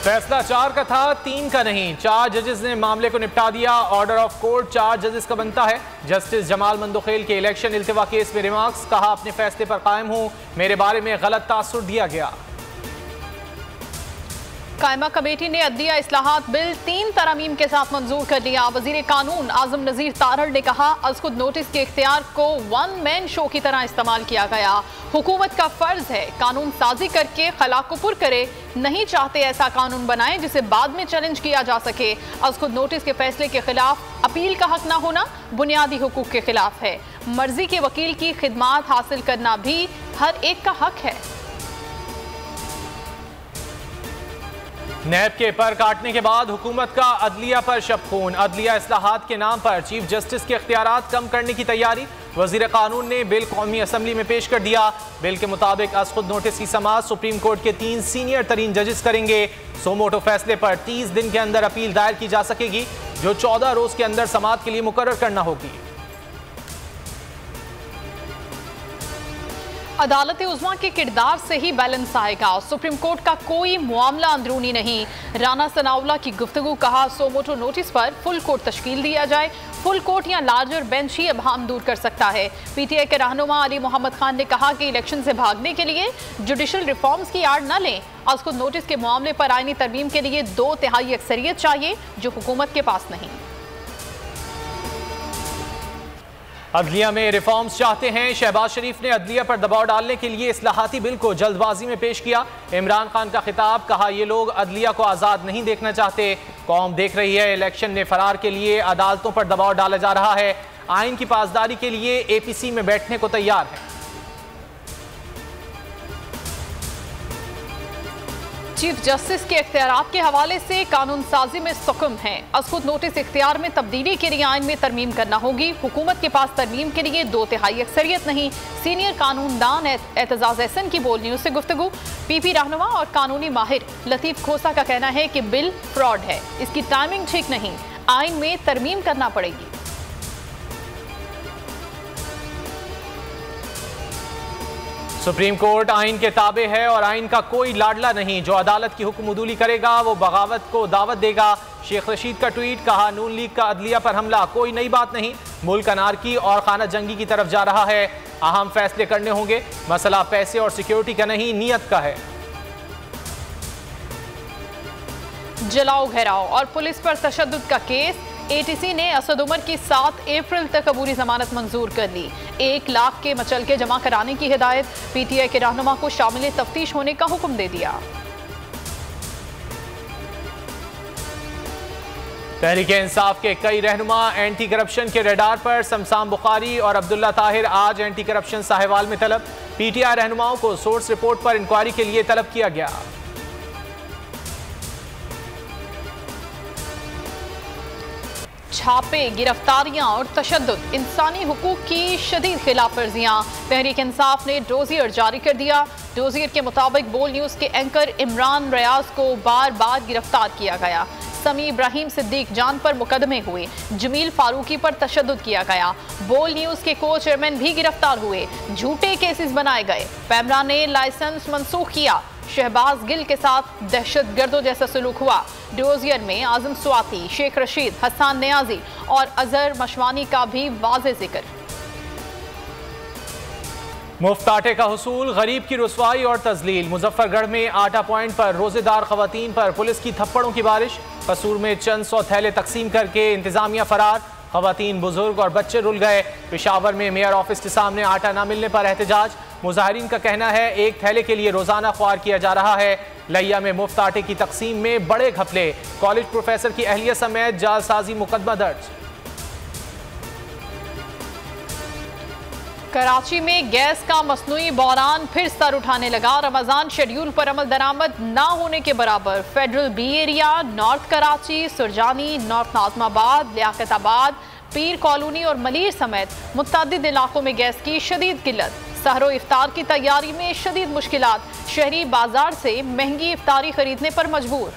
फैसला 4 का था, 3 का नहीं। 4 जजेस ने मामले को निपटा दिया। ऑर्डर ऑफ कोर्ट 4 जजेस का बनता है। जस्टिस जमाल मंदोखेल के इलेक्शन इल्तिवा केस में रिमार्क्स, कहा अपने फैसले पर कायम हूं, मेरे बारे में गलत तासुर दिया गया। कायमा कमेटी ने अदलिया इस्लाहात बिल 3 तरमीम के साथ मंजूर कर लिया। वजीर कानून आजम नजीर तारड़ ने कहा अज़खुद नोटिस के इख्तियार को वन मैन शो की तरह इस्तेमाल किया गया। हुकूमत का फर्ज है कानून साजी करके खला को पुर करे, नहीं चाहते ऐसा कानून बनाए जिसे बाद में चैलेंज किया जा सके। अज़खुद नोटिस के फैसले के खिलाफ अपील का हक न होना बुनियादी हुकूक के खिलाफ है। मर्जी के वकील की खिदमात हासिल करना भी हर एक का हक है। नैब के पर काटने के बाद हुकूमत का अदलिया पर शबखून। अदलिया इस्लाहात के नाम पर चीफ जस्टिस के इख्तियारात कम करने की तैयारी। वजीर कानून ने बिल कौमी असम्बली में पेश कर दिया। बिल के मुताबिक अज़खुद नोटिस की समाअत सुप्रीम कोर्ट के 3 सीनियर तरीन जजेस करेंगे। सोमोटो फैसले पर 30 दिन के अंदर अपील दायर की जा सकेगी, जो 14 रोज के अंदर समाअत के लिए मुकर्रर करना होगी। अदालत उज़्मा के किरदार से ही बैलेंस आएगा। सुप्रीम कोर्ट का कोई मामला अंदरूनी नहीं। राना सनाउल्लाह की गुफ्तगू, कहा सोमोटो नोटिस पर फुल कोर्ट तश्कील दिया जाए। फुल कोर्ट या लार्जर बेंच ही अभाम दूर कर सकता है। पीटीआई के रहनुमा अली मोहम्मद खान ने कहा कि इलेक्शन से भागने के लिए जुडिशल रिफॉर्म्स की आड़ न लें। अज़खुद नोटिस के मामले पर आईनी तरमीम के लिए 2/3 अक्सरियत चाहिए, जो हुकूमत के पास नहीं। अदलिया में रिफॉर्म्स चाहते हैं। शहबाज शरीफ ने अदलिया पर दबाव डालने के लिए इस्लाहाती बिल को जल्दबाजी में पेश किया। इमरान खान का खिताब, कहा ये लोग अदलिया को आज़ाद नहीं देखना चाहते, कौम देख रही है। इलेक्शन में फरार के लिए अदालतों पर दबाव डाला जा रहा है। आइन की पासदारी के लिए APC में बैठने को तैयार है। चीफ जस्टिस के इख्तियारात के हवाले से कानून साजी में सुकम है। अज़खुद नोटिस इख्तियार में तब्दीली के लिए आइन में तरमीम करना होगी। हुकूमत के पास तरमीम के लिए 2/3 अक्सरियत नहीं। सीनियर कानूनदान एतजाज एहसन की बोल न्यूज़ से गुफ्तगू। PP रहनुमा और कानूनी माहिर लतीफ़ खोसा का कहना है कि बिल फ्रॉड है, इसकी टाइमिंग ठीक नहीं, आइन में तरमीम करना पड़ेगी। सुप्रीम कोर्ट आइन के ताबे है और आइन का कोई लाडला नहीं। जो अदालत की हुक्मदूली करेगा वो बगावत को दावत देगा। शेख रशीद का ट्वीट, कहा नून लीग का अदलिया पर हमला कोई नई बात नहीं, मुल्क अनारकी और खाना जंगी की तरफ जा रहा है। अहम फैसले करने होंगे, मसला पैसे और सिक्योरिटी का नहीं, नीयत का है। जलाओ घेराव और पुलिस पर तशद्दुद का केस। ATC ने असद उमर की 7 अप्रैल तक अबूरी जमानत मंजूर कर ली। 1 लाख के मचलके जमा कराने की हिदायत। PTI के रहनुमा को शामिल तफ्तीश होने का हुक्म दे दिया। तहरीक इंसाफ के कई रहनुमा एंटी करप्शन के रडार पर। शमशान बुखारी और अब्दुल्ला ताहिर आज एंटी करप्शन साहिवाल में तलब। PTI रहनुमाओं को सोर्स रिपोर्ट पर इंक्वायरी के लिए तलब किया गया। छापे, गिरफ्तारियां और तशद्दुद, इंसानी हुकूक की शदीद खिलाफ वर्जियां। तहरीक इंसाफ ने डोजियर जारी कर दिया। डोजियर के मुताबिक बोल न्यूज़ के एंकर इमरान रियाज को बार बार गिरफ्तार किया गया। समी इब्राहिम सिद्दीक जान पर मुकदमे हुए। जमील फारूकी पर तशद्दुद किया गया। बोल न्यूज़ के को चेयरमैन भी गिरफ्तार हुए। झूठे केसेस बनाए गए। पैमरा ने लाइसेंस मनसूख किया। शहबाज गिल के साथ दहशतगर्दों जैसा सलूक हुआ। डोजियर में आजम स्वाति, शेख रशीद, हसन नियाजी और अजहर मशवानी का भी वाज़े जिक्र। मुफ्त आटे का हुसूल, गरीब की रुसवाई और तजलील। मुजफ्फरगढ़ में आटा पॉइंट पर रोजेदार खवातीन पर पुलिस की थप्पड़ों की बारिश। कसूर में चंद 100 थैले तकसीम करके इंतजामिया फरार। खवातीन, बुजुर्ग और बच्चे रुल गए। पेशावर में मेयर ऑफिस के सामने आटा न मिलने पर एहतजाज। मुजाहिरीन का कहना है 1 थैले के लिए रोजाना ख्वार किया जा रहा है। लिया में मुफ्त आटे की तकसीम में बड़े घपले। कॉलेज प्रोफेसर की अहलियत समेत जालसाजी मुकदमा दर्ज। कराची में गैस का मसनूई बहरान फिर सर उठाने लगा। रमजान शेड्यूल पर अमल दरामद ना होने के बराबर। Federal B area, north Karachi, Surjani, north Najmabad, Liaquatabad, पीर कॉलोनी और मलीर समेत मुतअद्दिद इलाकों में गैस की शदीद किल्लत। सहरो इफ्तार की तैयारी में शदीद मुश्किलात। शहरी बाजार से महंगी इफ्तारी खरीदने पर मजबूर।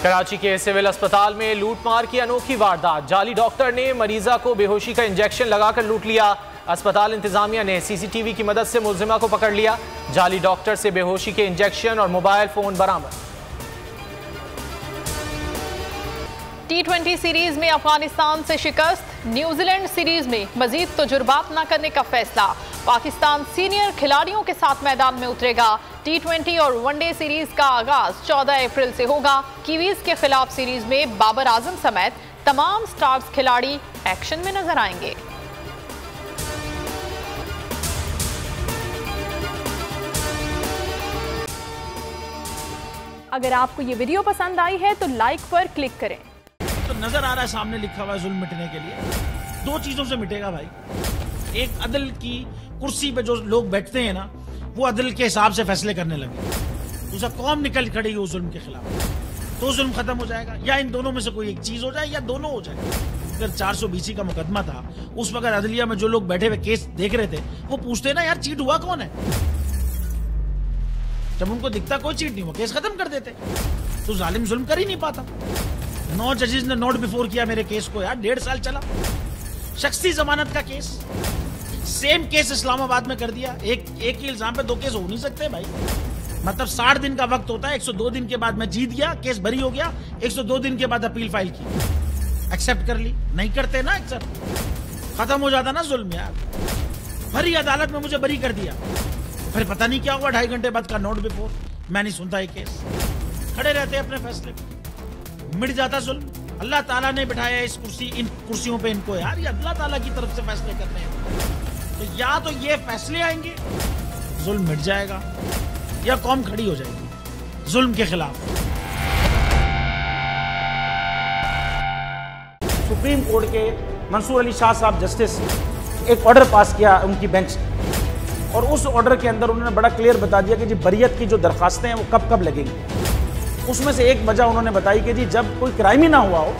कराची के सिविल अस्पताल में लूटमार की अनोखी वारदात। जाली डॉक्टर ने मरीजा को बेहोशी का इंजेक्शन लगाकर लूट लिया। अस्पताल इंतजामिया ने सीसीटीवी की मदद से मुलजिमा को पकड़ लिया। जाली डॉक्टर से बेहोशी के इंजेक्शन और मोबाइल फोन बरामद। T20 सीरीज में अफगानिस्तान से शिकस्त, न्यूजीलैंड सीरीज में मजीद तजुर्बात न करने का फैसला। पाकिस्तान सीनियर खिलाड़ियों के साथ मैदान में उतरेगा। T20 और वनडे सीरीज का आगाज 14 अप्रैल से होगा। कीवीज के खिलाफ सीरीज में बाबर आजम समेत तमाम स्टार्स खिलाड़ी एक्शन में नजर आएंगे। अगर आपको ये वीडियो पसंद आई है तो लाइक पर क्लिक करें। तो नजर आ रहा है सामने लिखा हुआ है जुल्म मिटने के लिए दो चीजों से मिटेगा भाई। एक, अदल की कुर्सी पे जो लोग बैठते हैं ना, वो अदल के हिसाब से फैसले करने लगे। दूसरा, कौम निकल खड़ी हो जुल्म के खिलाफ, तो जुल्म खत्म हो जाएगा। या इन दोनों में से कोई एक चीज हो जाए या दोनों हो जाए। अगर 420 का मुकदमा था, उस वक्त अदलिया में जो लोग बैठे हुए केस देख रहे थे, वो पूछते ना यार चीट हुआ कौन है। जब उनको दिखता कोई चीट नहीं हुआ, केस खत्म कर देते। तो जालिम जुल्म कर ही नहीं पाता। 9 जजेस ने नोट बिफोर किया मेरे केस को यार, 1.5 साल चला। शख्सी जमानत का केस, सेम केस इस्लामाबाद में कर दिया। एक ही इल्जाम पे 2 केस हो नहीं सकते भाई। मतलब 60 दिन का वक्त होता है। 102 दिन के बाद मैं जीत गया, केस भरी हो गया। 102 दिन के बाद अपील फाइल की, एक्सेप्ट कर ली। नहीं करते ना एक्सेप्ट, खत्म हो जाता ना जुल्म यार। भरी अदालत में मुझे बरी कर दिया, फिर पता नहीं क्या हुआ। 2.5 घंटे बाद का नोट बिफोर, मैं नहीं सुनता ये केस। खड़े रहते अपने फैसले पे, मिट जाता जुल्म। अल्लाह ताला ने बिठाया इन कुर्सियों पे इनको यार, ये अल्लाह ताला की तरफ से फैसले करने हैं। तो या तो ये फैसले आएंगे, जुल्म मिट जाएगा, या कौम खड़ी हो जाएगी जुल्म के खिलाफ। सुप्रीम कोर्ट के मंसूर अली शाह साहब जस्टिस एक ऑर्डर पास किया उनकी बेंच, और उस ऑर्डर के अंदर उन्होंने बड़ा क्लियर बता दिया कि जी बरियत की जो दरखास्तें हैं वो कब कब लगेंगी। उसमें से एक वजह उन्होंने बताई कि जी जब कोई क्राइम ही ना हुआ हो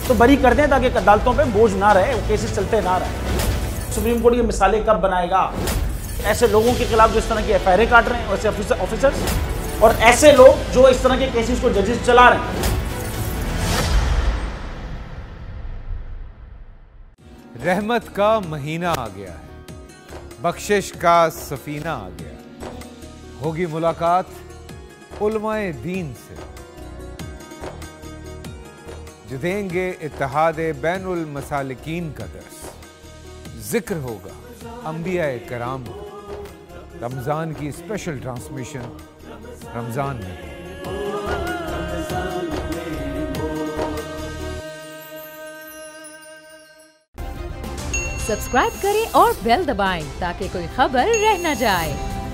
तो बरी कर दें, ताकि अदालतों पे बोझ ना रहे, वो केसेस चलते ना रहे। सुप्रीम कोर्ट ये मिसालें कब बनाएगा ऐसे लोगों के खिलाफ जो इस तरह की एफआईआर काट रहे हैं, वैसे ऑफिसर्स, और ऐसे लोग जो इस तरह के केसेस को जजेस चला रहे हैं। रहमत का महीना आ गया है, बख्शिश का सफीना आ गया। होगी मुलाकात उलमाए दीन से, जो देंगे इत्तेहाद बैनुल मसालिकीन का दर्स। जिक्र होगा अंबियाए कराम का। रमजान की स्पेशल ट्रांसमिशन रमजान में। सब्सक्राइब करें और बेल दबाएं ताकि कोई खबर रह न जाए।